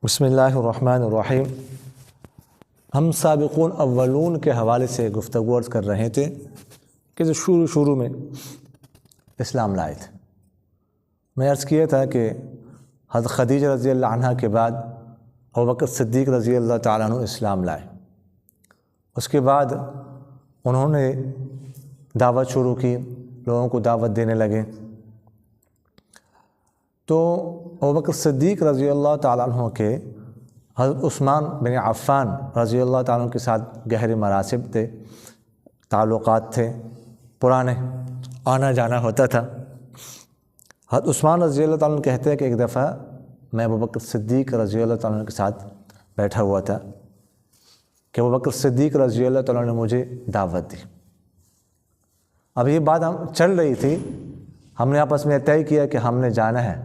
بسم اللہ الرحمن الرحیم۔ ہم سابقون اولون کے حوالے سے گفتگو عرض کر رہے تھے کہ جو شروع میں اسلام لائے تھے۔ میں عرض کیا تھا کہ حضرت خدیجہ رضی اللہ عنہ کے بعد ابوبکر صدیق رضی اللہ تعالیٰ عنہ اسلام لائے۔ اس کے بعد انہوں نے دعوت شروع کی، لوگوں کو دعوت دینے لگے۔ تو ابوبکر صدیق رضی اللہ تعالیٰ عنہ کے حضرت عثمان بن عفان رضی اللہ تعالیٰ عنہ کے ساتھ گہرے مراسب تھے، تعلقات تھے، پرانے آنا جانا ہوتا تھا۔ حضرت عثمان رضی اللہ تعالیٰ عنہ کہتے ہیں کہ ایک دفعہ میں ابوبکر صدیق رضی اللہ تعالیٰ عنہ کے ساتھ بیٹھا ہوا تھا کہ ابوبکر صدیق رضی اللہ تعالیٰ عنہ نے مجھے دعوت دی۔ اب یہ بات چل رہی تھی، ہم نے آپس میں طے کیا کہ ہم نے جانا ہے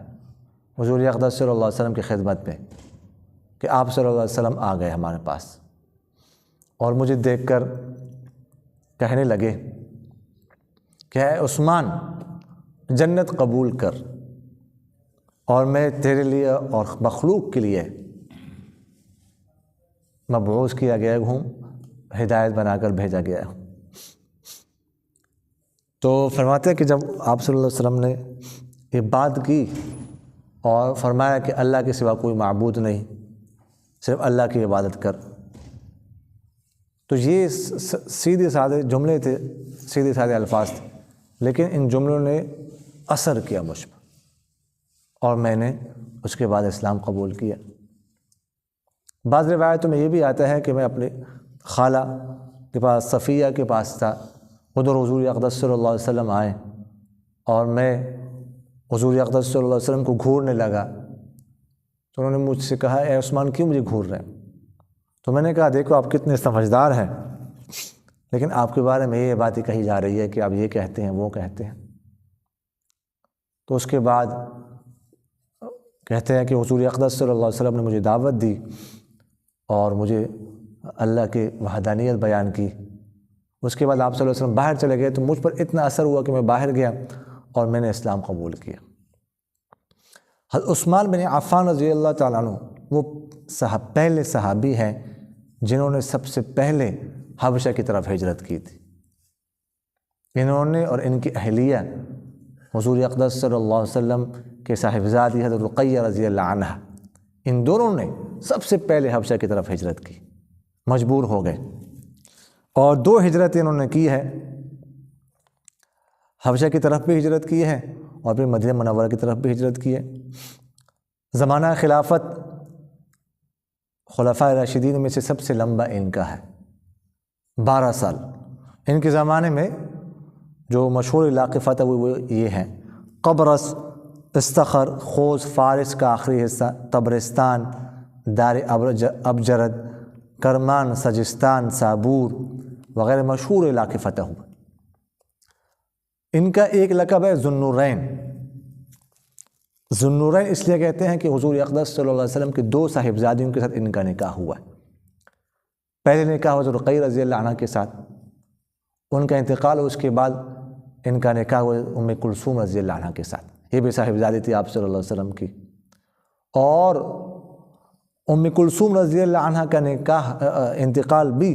حضور اقدس صلی اللہ علیہ وسلم کی خدمت میں، کہ آپ صلی اللہ علیہ وسلم آ گئے ہمارے پاس اور مجھے دیکھ کر کہنے لگے کہ اے عثمان، جنت قبول کر، اور میں تیرے لیے اور مخلوق کے لیے مبعوث کیا گیا ہوں، ہدایت بنا کر بھیجا گیا ہوں۔ تو فرماتے ہیں کہ جب آپ صلی اللہ علیہ وسلم نے یہ بات کی اور فرمایا کہ اللہ کے سوا کوئی معبود نہیں، صرف اللہ کی عبادت کر، تو یہ سیدھے سادے جملے تھے، سیدھے سادے الفاظ تھے، لیکن ان جملوں نے اثر کیا مجھ پر، اور میں نے اس کے بعد اسلام قبول کیا۔ بعض روایتوں میں یہ بھی آتا ہے کہ میں اپنی خالہ کے پاس، صفیہ کے پاس تھا، ادھر حضور اقدس صلی اللہ علیہ وسلم آئے اور میں حضور اقدس صلی اللہ علیہ وسلم کو گھورنے لگا، تو انہوں نے مجھ سے کہا اے عثمان کیوں مجھے گھور رہے ہیں؟ تو میں نے کہا دیکھو آپ کتنے سمجھدار ہیں، لیکن آپ کے بارے میں یہ باتیں کہی جا رہی ہے کہ آپ یہ کہتے ہیں وہ کہتے ہیں۔ تو اس کے بعد کہتے ہیں کہ حضور اقدس صلی اللہ علیہ وسلم نے مجھے دعوت دی اور مجھے اللہ کی وحدانیت بیان کی۔ اس کے بعد آپ صلی اللہ علیہ وسلم باہر چلے گئے، تو مجھ پر اتنا اثر ہوا کہ میں باہر گیا اور میں نے اسلام قبول کیا۔ حضرت عثمان بن عفان رضی اللہ تعالیٰ عنہ وہ پہلے صحابی ہیں جنہوں نے سب سے پہلے حبشہ کی طرف ہجرت کی تھی۔ انہوں نے اور ان کی اہلیہ حضور اقدس صلی اللہ علیہ وسلم کے صاحبزادی حضرت رقیہ رضی اللہ عنہ، ان دونوں نے سب سے پہلے حبشہ کی طرف ہجرت کی، مجبور ہو گئے، اور 2 ہجرتیں انہوں نے کی ہے، حبشہ کی طرف بھی ہجرت کی ہے اور پھر مدینہ منورہ کی طرف بھی ہجرت کی ہے۔ زمانہ خلافت خلفائے راشدین میں سے سب سے لمبا ان کا ہے، 12 سال۔ ان کے زمانے میں جو مشہور علاقے فتح ہوئے وہ یہ ہیں: قبرص، استخر، خوز، فارس کا آخری حصہ، طبرستان، دار ابجرد، کرمان، سجستان، سابور وغیرہ مشہور علاقے فتح ہوئے۔ ان کا ایک لقب ہے ذوالنورین۔ ذوالنورین اس لیے کہتے ہیں کہ حضور اقدس صلی اللہ علیہ وسلم کے 2 صاحبزادیوں کے ساتھ ان کا نکاح ہوا ہے۔ پہلے نکاح حضرت رقیہ رضی اللہ عنہ کے ساتھ، ان کا انتقال، اس کے بعد ان کا نکاح ہوا ام کلثوم رضی اللہ عنہ کے ساتھ، یہ بھی صاحبزادی تھی آپ صلی اللہ علیہ وسلم کی۔ اور ام کلثوم رضی اللہ عنہ کا نکاح انتقال بھی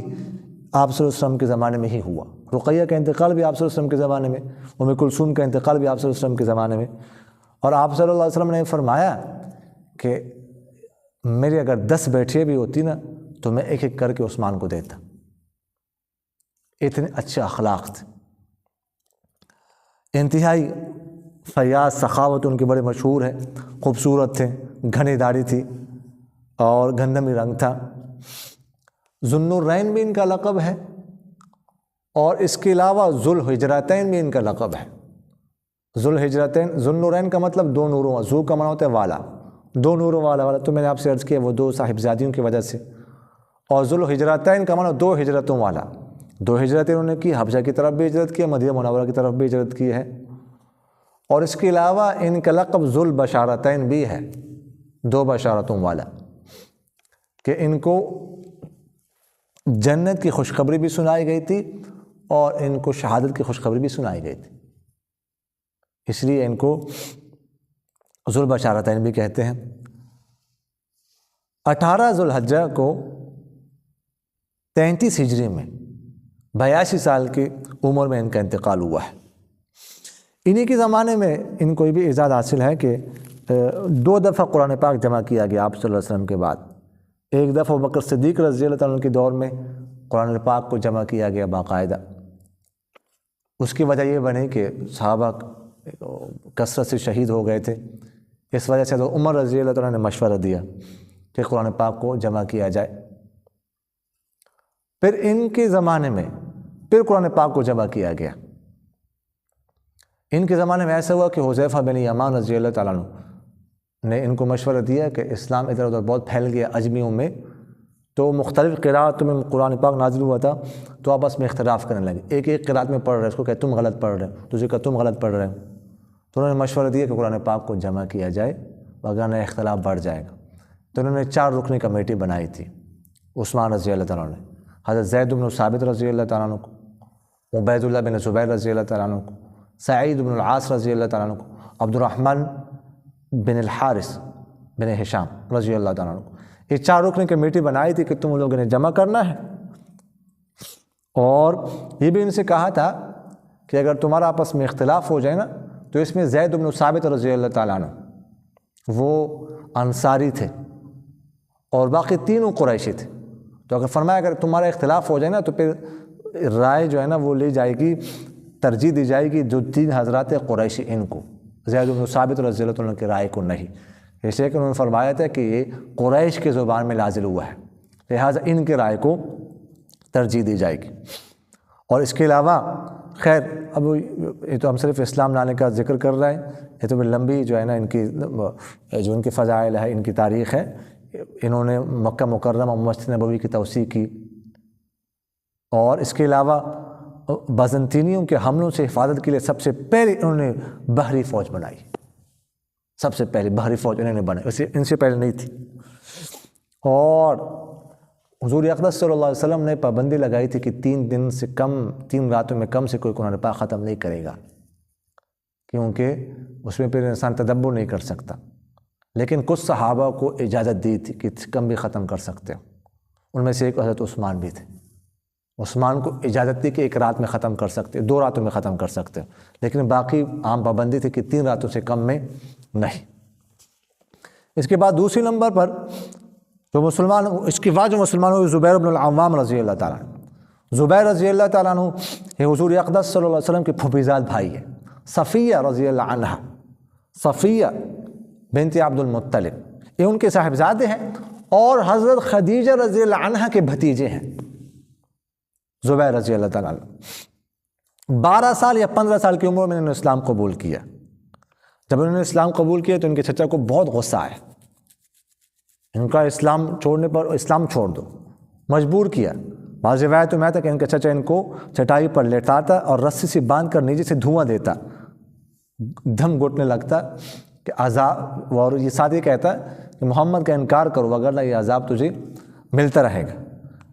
آپ صلی اللہ علیہ وسلم کے زمانے میں ہی ہوا۔ رقیہ کا انتقال بھی آپ صلی اللہ علیہ وسلم کے زمانے میں، ام کلثوم کا انتقال بھی آپ صلی اللہ علیہ وسلم کے زمانے میں۔ اور آپ صلی اللہ علیہ وسلم نے فرمایا کہ میری اگر 10 بیٹیاں بھی ہوتی نا تو میں ایک ایک کر کے عثمان کو دیتا، اتنے اچھے اخلاق تھے، انتہائی فیاض، سخاوت ان کی بڑے مشہور ہے، خوبصورت تھے، گھنی داڑھی تھی اور گندمی رنگ تھا۔ ذوالنورین بھی ان کا لقب ہے، اور اس کے علاوہ ذوالحجرتین بھی ان کا لقب ہے۔ ذوالحجرتین، ذوالنورین کا مطلب 2 نوروں، ذو کا معنی ہوتا ہے والا، 2 نوروں والا، تو میں نے آپ سے عرض کیا وہ 2 صاحبزادیوں کی وجہ سے۔ اور ذوالحجرتین کا معنی 2 ہجرتوں والا، 2 ہجرتیں انہوں نے کی، حبشہ کی طرف بھی ہجرت کی، مدینہ منورہ کی طرف بھی ہجرت کی ہے۔ اور اس کے علاوہ ان کا لقب ذوالبشارتین بھی ہے، 2 بشارتوں والا، کہ ان کو جنت کی خوشخبری بھی سنائی گئی تھی اور ان کو شہادت کی خوشخبری بھی سنائی گئی تھی، اس لیے ان کو ذوالبشارتین بھی کہتے ہیں۔ 18 ذوالحجہ کو 33 ہجری میں 82 سال کی عمر میں ان کا انتقال ہوا ہے۔ انہی کے زمانے میں ان کو یہ بھی اعزاز حاصل ہے کہ 2 دفعہ قرآن پاک جمع کیا گیا آپ صلی اللہ علیہ وسلم کے بعد۔ ایک دفعہ ابوبکر صدیق رضی اللہ تعالیٰ عنہ کے دور میں قرآن پاک کو جمع کیا گیا باقاعدہ۔ اس کی وجہ یہ بنی کہ صحابہ کثرت سے شہید ہو گئے تھے، اس وجہ سے عمر رضی اللہ تعالیٰ نے مشورہ دیا کہ قرآن پاک کو جمع کیا جائے۔ پھر ان کے زمانے میں پھر قرآن پاک کو جمع کیا گیا۔ ان کے زمانے میں ایسا ہوا کہ حذیفہ بن یمان رضی اللہ تعالیٰ عنہ نے ان کو مشورہ دیا کہ اسلام ادھر ادھر بہت پھیل گیا اجمیوں میں، تو مختلف قراءتوں میں قرآن پاک نازل ہوا تھا، تو آپس میں اختلاف کرنے لگے، ایک قراءت میں پڑھ رہے، اس کو کہ تم غلط پڑھ رہے ہو، دوسرے کہ تم غلط پڑھ رہے ہو۔ تو انہوں نے مشورہ دیا کہ قرآن پاک کو جمع کیا جائے وگرنہ اختلاف بڑھ جائے گا۔ تو انہوں نے 4 رکنی کمیٹی بنائی تھی، عثمان رضی اللہ تعالیٰ عنہ نے، حضرت زید بن ثابت رضی اللہ تعالیٰ عنہ کو، عبید اللہ بن زبیر رضی اللہ تعالیٰ عنہ کو، سعید بن العاص رضی اللہ تعالیٰ عنہ کو، عبد الرحمن بن الحارث بن ہشام رضی اللہ تعالیٰ عنہ کو۔ یہ 4 رکنی کمیٹی بنائی تھی کہ تم لوگوں نے جمع کرنا ہے، اور یہ بھی ان سے کہا تھا کہ اگر تمہارا آپس میں اختلاف ہو جائے نا تو اس میں زید بن ثابت رضی اللہ تعالیٰ عنہ وہ انصاری تھے اور باقی تینوں قریشی تھے، تو اگر فرمایا اگر تمہارا اختلاف ہو جائے نا تو پھر رائے جو ہے نا وہ لی جائے گی، ترجیح دی جائے گی جو 3 حضرات قریشی ان کو، زید بن ثابت رضی اللہ عنہ کی رائے کو نہیں، اس لیے کہ انہوں نے فرمایا تھا کہ یہ قریش کے زبان میں نازل ہوا ہے، لہٰذا ان کی رائے کو ترجیح دی جائے گی۔ اور اس کے علاوہ خیر اب یہ تو ہم صرف اسلام لانے کا ذکر کر رہے ہیں، یہ تو لمبی جو ہے نا ان کی جو ان کی فضائل ہے، ان کی تاریخ ہے۔ انہوں نے مکہ مکرمہ مسجد نبوی کی توسیع کی، اور اس کے علاوہ بازنطینیوں کے حملوں سے حفاظت کے لیے سب سے پہلے انہوں نے بحری فوج بنائی، سب سے پہلے بحری فوج انہوں نے بنائی، ان سے پہلے نہیں تھی۔ اور حضور اقدس صلی اللہ علیہ وسلم نے پابندی لگائی تھی کہ 3 دن سے کم، 3 راتوں میں کم سے کوئی قرآن پاک ختم نہیں کرے گا، کیونکہ اس میں پھر انسان تدبر نہیں کر سکتا۔ لیکن کچھ صحابہ کو اجازت دی تھی کہ کم بھی ختم کر سکتے ہو، ان میں سے ایک حضرت عثمان بھی تھے، عثمان کو اجازت دی کہ 1 رات میں ختم کر سکتے، 2 راتوں میں ختم کر سکتے، لیکن باقی عام پابندی تھی کہ 3 راتوں سے کم میں نہیں۔ اس کے بعد دوسری نمبر پر جو مسلمان، اس کے بعد جو مسلمان ہوئے زبیر بن العوام رضی اللہ تعالیٰ عنہ۔ زبیر رضی اللہ تعالیٰ عنہ یہ حضور اقدس صلی اللہ علیہ وسلم کے پھوپھیزاد بھائی ہے، صفیہ رضی اللہ عنہ، صفیہ بنت عبد المطلب، یہ ان کے صاحبزادے ہیں اور حضرت خدیجہ رضی اللہ عنہ کے بھتیجے ہیں زبیر رضی اللہ تعالیٰ عنہ۔ 12 سال یا 15 سال کی عمر میں انہوں نے اسلام قبول کیا۔ جب انہوں نے اسلام قبول کیا تو ان کے چچا کو بہت غصہ آیا، ان کا اسلام چھوڑنے پر اسلام چھوڑ دو، مجبور کیا۔ بعض روایتوں میں آتا کہ ان کا چچا ان کو چٹائی پر لیٹاتا اور رسی سے باندھ کر نیچے سے دھواں دیتا، دم گھٹنے لگتا کہ عذاب، اور یہ ساتھ ہی کہتا کہ محمد کا انکار کرو وگرنہ یہ عذاب تجھے ملتا رہے گا۔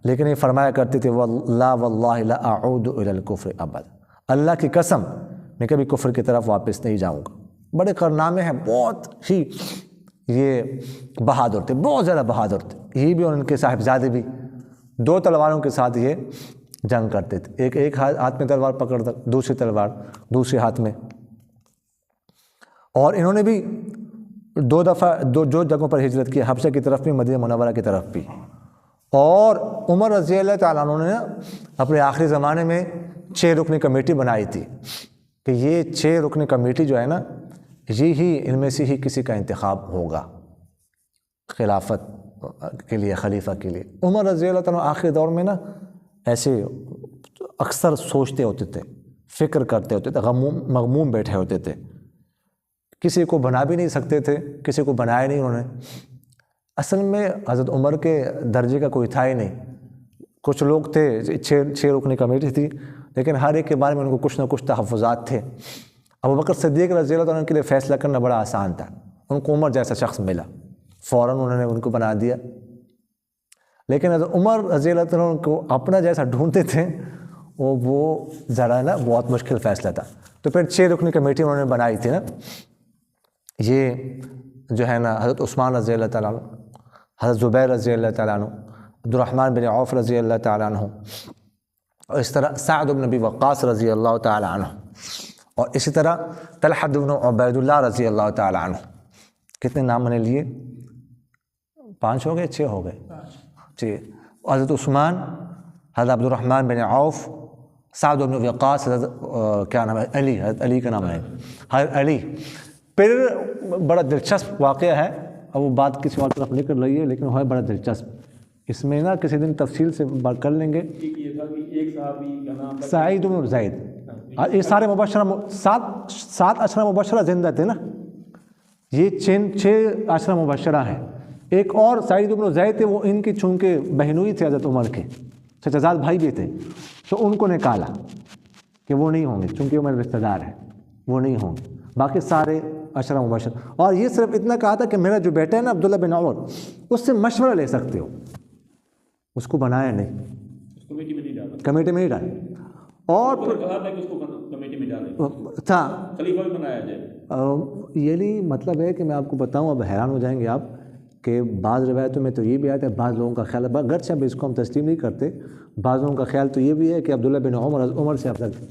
لیکن یہ فرمایا کرتے تھے واللہ لا اعود الى الکفر ابدا، اللہ کی قسم میں کبھی کفر کی طرف واپس نہیں جاؤں گا۔ بڑے کارنامے ہیں، بہت ہی یہ بہادر تھے، بہت زیادہ بہادر تھے، یہ بھی اور ان کے صاحبزادے بھی 2 تلواروں کے ساتھ یہ جنگ کرتے تھے، ایک ہاتھ میں تلوار پکڑتا، دوسری تلوار دوسرے ہاتھ میں۔ اور انہوں نے بھی 2 دفعہ جو جگہوں پر ہجرت کی، حبشہ کی طرف بھی، مدینہ منورہ کی طرف بھی۔ اور عمر رضی اللہ تعالیٰ عنہ نے اپنے آخری زمانے میں 6 رکنی کمیٹی بنائی تھی کہ یہ 6 رکنی کمیٹی جو ہے نا، یہی ان میں سے ہی کسی کا انتخاب ہوگا خلافت کے لیے، خلیفہ کے لیے۔ عمر رضی اللہ تعالیٰ آخری دور میں نا ایسے اکثر سوچتے ہوتے تھے، فکر کرتے ہوتے تھے، مغموم بیٹھے ہوتے تھے، کسی کو بنا بھی نہیں سکتے تھے، کسی کو بنایا نہیں انہوں نے۔ اصل میں حضرت عمر کے درجے کا کوئی تھا ہی نہیں، کچھ لوگ تھے، 6 رکنی کمیٹی تھی، لیکن ہر ایک کے بارے میں ان کو کچھ نہ کچھ تحفظات تھے۔ ابوبکر صدیق رضی اللہ عنہ کے لیے فیصلہ کرنا بڑا آسان تھا، ان کو عمر جیسا شخص ملا، فوراً انہوں نے ان کو بنا دیا۔ لیکن حضرت عمر رضی اللہ عنہ کو اپنا جیسا ڈھونڈتے تھے، وہ ذرا نا بہت مشکل فیصلہ تھا۔ تو پھر 6 رکنی کمیٹی انہوں نے بنائی تھی نا، یہ جو ہے نا حضرت عثمان رضی اللہ تعالیٰ عنہ، حضرت زبیر رضی اللہ تعالیٰ عنہ، عبد الرحمن بن عوف رضی اللہ تعالیٰ عنہ، اور اس طرح سعد بن ابی وقاص رضی اللہ تعالیٰ عنہ، اور اسی طرح طلحہ بن عبید اللہ رضی اللہ تعالیٰ عنہ۔ کتنے نام میں نے لیے؟ 5 ہو گئے، 6 ہو گئے، 6۔ حضرت عثمان، حضرت عبد الرحمن بن عوف، سعد بن ابی وقاص، حضرت کیا نام ہے، علی، حضرت علی کا نام ہے، حضرت علی۔ پھر بڑا دلچسپ واقعہ ہے، اب وہ بات کسی اور طرف نکل رہی ہے لیکن وہ ہے بڑا دلچسپ، اس میں نا کسی دن تفصیل سے بات کر لیں گے۔ ایک صحابی کا نام سعید بن زید، یہ سارے مبشرہ 7 عشرہ مبشرہ زندہ تھے نا، یہ 6 عشرہ مبشرہ ہیں۔ ایک اور سعید بن زید تھے، وہ ان کی چونکہ بہنوئی تھے حضرت عمر کے، چچا بھائی بھی تھے، تو ان کو نکالا کہ وہ نہیں ہوں گے، چونکہ وہ میرے رشتہ دار ہیں، وہ نہیں ہوں گے، باقی سارے عشرہ مبشر۔ اور یہ صرف اتنا کہا تھا کہ میرا جو بیٹا ہے نا عبداللہ بن عمر، اس سے مشورہ لے سکتے ہو، اس کو بنایا نہیں، کمیٹی میں نہیں ڈالا، کمیٹی میں نہیں ڈالا، اور کہا تھا کہ اس کو کمیٹی میں ڈالیں تھا خلیفہ بھی بنایا جائے۔ یہ نہیں مطلب ہے کہ میں آپ کو بتاؤں، اب حیران ہو جائیں گے آپ کہ بعض روایتوں میں تو یہ بھی آتا ہے، بعض لوگوں کا خیال ہے، اگرچہ اب اس کو ہم تسلیم نہیں کرتے، بعض لوگوں کا خیال تو یہ بھی ہے کہ عبداللہ بن عمر سے افضل تھے،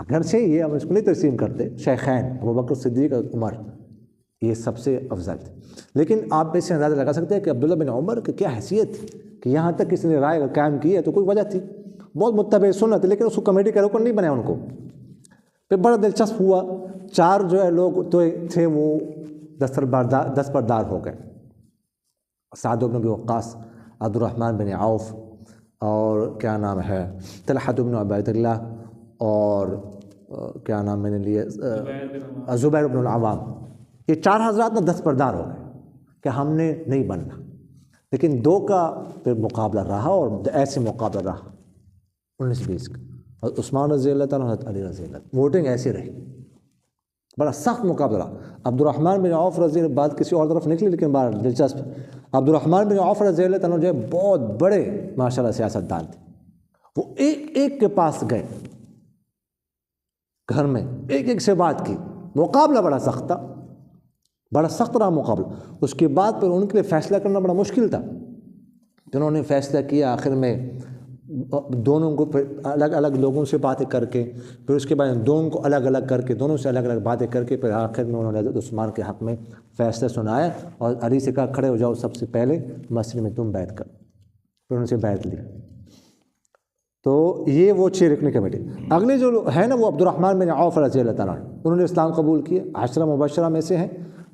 اگرچہ یہ ہم اس کو نہیں تسلیم کرتے، شیخین ابوبکر صدیق اور عمر یہ سب سے افضل تھے، لیکن آپ اس سے اندازہ لگا سکتے ہیں کہ عبداللہ بن عمر کی کیا حیثیت تھی کہ یہاں تک کسی نے رائے قائم کی ہے تو کوئی وجہ تھی، بہت متبع سنت، لیکن اس کو کمیٹی کا رکن نہیں بنایا ان کو۔ پھر بڑا دلچسپ ہوا، 4 جو ہے لوگ تو تھے وہ دستبردار ہو گئے، سعد بن ابی وقاص، عبد الرحمن بن عوف، اور کیا نام ہے طلحہ بن عبید اللہ، اور کیا نام میں نے لیے زبیر بن العوام، یہ 4 حضرات نا دستبردار ہو گئے کہ ہم نے نہیں بننا، لیکن 2 کا پھر مقابلہ رہا، اور ایسے مقابلہ رہا 19-20 کا، اور عثمان رضی اللہ تعالیٰ حضرت علی رضی اللہ، ووٹنگ ایسی رہی، بڑا سخت مقابلہ رہا۔ عبد الرحمن بن عوف رضی اللہ، بات کسی اور طرف نکلی لیکن بڑا دلچسپ، عبد الرحمن بن عوف رضی اللہ تعالیٰ جو ہے بہت بڑے ماشاءاللہ سیاستدان تھے، وہ ایک کے پاس گئے گھر میں، ایک سے بات کی، مقابلہ بڑا سخت تھا، بڑا سخت رہا مقابلہ۔ اس کے بعد پھر ان کے لیے فیصلہ کرنا بڑا مشکل تھا، جنہوں نے فیصلہ کیا آخر میں دونوں کو پھر الگ الگ لوگوں سے باتیں کر کے، پھر اس کے بعد دونوں کو الگ الگ کر کے، دونوں سے الگ الگ باتیں کر کے، پھر آخر میں انہوں نے حضرت عثمان کے حق میں فیصلہ سنایا، اور علی سے کہا کھڑے ہو جاؤ سب سے پہلے مسجد میں تم بیعت کرو، پھر ان سے بیعت لی۔ تو یہ وہ 6 رکنی کمیٹی۔ اگلے جو ہے نا وہ عبد الرحمن بن عوف رضی اللہ تعالیٰ عنہ، انہوں نے اسلام قبول کیا، 10 مبشرہ میں سے ہیں،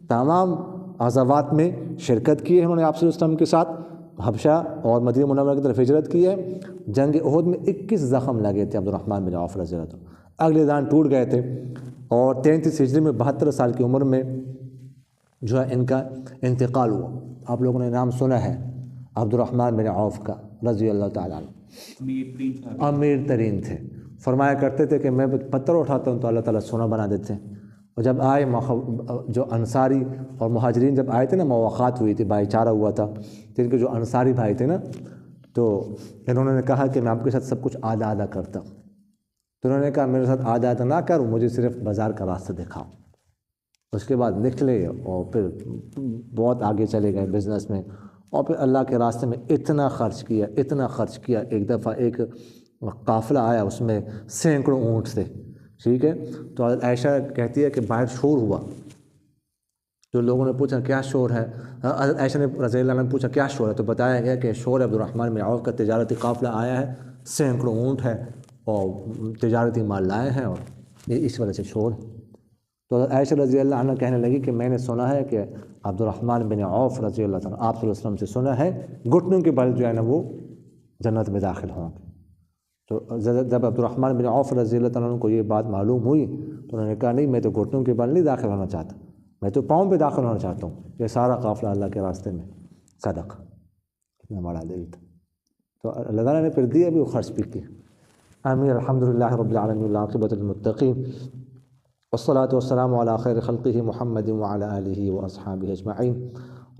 تمام غزوات میں شرکت کی ہے انہوں نے آپ صلی اللہ علیہ وسلم کے ساتھ، حبشہ اور مدینہ منورہ کی طرف ہجرت کی ہے۔ جنگ احد میں 21 زخم لگے تھے عبد الرحمن بن عوف رضی اللہ عنہ، اگلے دان ٹوٹ گئے تھے، اور 33 ہجری میں 72 سال کی عمر میں جو ہے ان کا انتقال ہوا۔ آپ لوگوں نے نام سنا ہے عبد الرحمن بن عوف کا رضی اللہ تعالیٰ عنہ، امیر ترین تھے، فرمایا کرتے تھے کہ میں پتھر اٹھاتا ہوں تو اللہ تعالیٰ سونا بنا دیتے ہیں۔ اور جب آئے جو انصاری اور مہاجرین جب آئے تھے نا، مواقعات ہوئی تھی، بھائی چارہ ہوا تھا، تو ان کے جو انصاری بھائی تھے نا، تو انہوں نے کہا کہ میں آپ کے ساتھ سب کچھ آدھا آدھا کرتا ہوں، تو انہوں نے کہا میرے ساتھ آدھا آدھا نہ کروں، مجھے صرف بازار کا راستہ دکھاؤ۔ اس کے بعد نکلے اور پھر بہت آگے چلے گئے بزنس میں، اور پھر اللہ کے راستے میں اتنا خرچ کیا۔ ایک دفعہ ایک قافلہ آیا، اس میں سینکڑوں اونٹ تھے، ٹھیک ہے، تو حضرت عائشہ کہتی ہے کہ باہر شور ہوا، جو لوگوں نے پوچھا کیا شور ہے، حضرت عائشہ نے رضی اللہ عنہ نے پوچھا کیا شور ہے، تو بتایا گیا کہ شور عبد الرحمن بن عوف کا تجارتی قافلہ آیا ہے، سینکڑوں اونٹ ہے اور تجارتی مال لائے ہیں، اور یہ اس وجہ سے شور ہے۔ تو حضرت عائشہ رضی اللہ عنہ کہنے لگی کہ میں نے سنا ہے کہ عبد الرحمن بن عوف رضی اللہ عنہ آپ صلی اللہ علیہ وسلم سے سنا ہے گھٹنوں کے بل جو ہے نا وہ جنت میں داخل ہوں گے۔ تو جب عبد الرحمن بن عوف رضی اللہ عنہ کو یہ بات معلوم ہوئی تو انہوں نے کہا نہیں، میں تو گھٹنوں کے بل نہیں داخل ہونا چاہتا، میں تو پاؤں پہ داخل ہونا چاہتا ہوں، یہ سارا قافلہ اللہ کے راستے میں صدقہ اتنا بڑا دے تھا۔ تو اللہ تعالیٰ نے پھر دیا بھی، وہ خرچ بھی کیا۔ آمین۔ الحمدللہ رب العالمین والعاقبۃ للمتقین، والصلاة والسلام على خير خلقه محمد وعلى آله وأصحابه أجمعين۔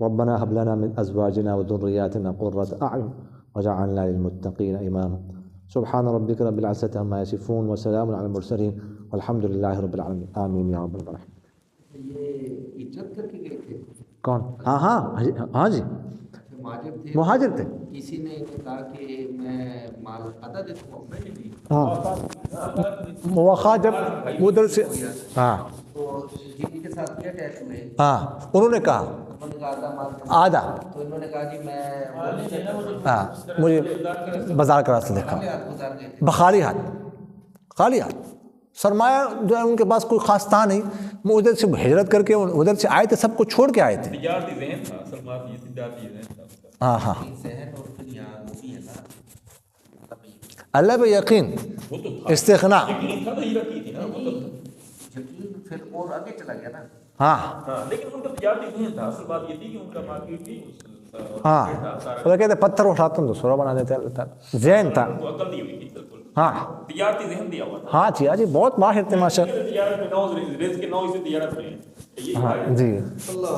ربنا هب لنا من أزواجنا وذرياتنا قرة أعين وجعلنا للمتقين إماما۔ سبحان ربك رب العزة عما يصفون وسلام على المرسلين والحمد لله رب العالمين۔ آمين يا رب العالمين۔ یہ ہجرت کر کے گئے تھے؟ کون؟ ہاں ہاں ہاں جی مہاجر تھے. کسی نے کہا کہ میں مال ادا دیتا ہوں، میں نے بھی ہاں مواخا جب ادھر سے ہاں تو جن کے ساتھ کیا اٹیچ ہوئے ہاں انہوں نے کہا انہوں نے کہا آدھا مال آدھا. تو انہوں نے کہا جی میں ہاں مجھے بازار کا راستہ دکھا. ہاتھ گزار گئے تھے. بخالی ہاتھ، خالی ہاتھ. سرمایہ جو ہے ان کے پاس کوئی خاص تھا نہیں. وہ ادھر سے ہجرت کر کے ادھر سے آئے تھے، سب کو چھوڑ کے آئے تھے. تجارتی ذہن تھا اصل بات، یہ تجارتی ذہن تھا اس کا. ہاں ہاں ذہن اور دنیا وہ بھی ہے نا. اللہ پہ یقین، وہ تو تھا استغنا. یقین تھا، ہجرت کی تھی نا وہ تو. یقین پھر اور آگے چلا گیا نا. ہاں ہاں لیکن ان کا تجارتی ذہن تھا. اصل بات یہ تھی کہ ان کا مارکیٹ بھی ہاں وہ کہتے پتھر اٹھاتے ہیں تو سورا بنا دیتے. اللہ تعالیٰ ذہن تھا. ان کو عقل دی ہوئی تھی بالکل. ہاں تجارتی ذہن دیا ہوا تھا. ہاں جی ہاں جی بہت ماہر تھے ماشاء تجارت میں نوز رزق کے نوز سے تجارت میں. ہاں جی. اللہ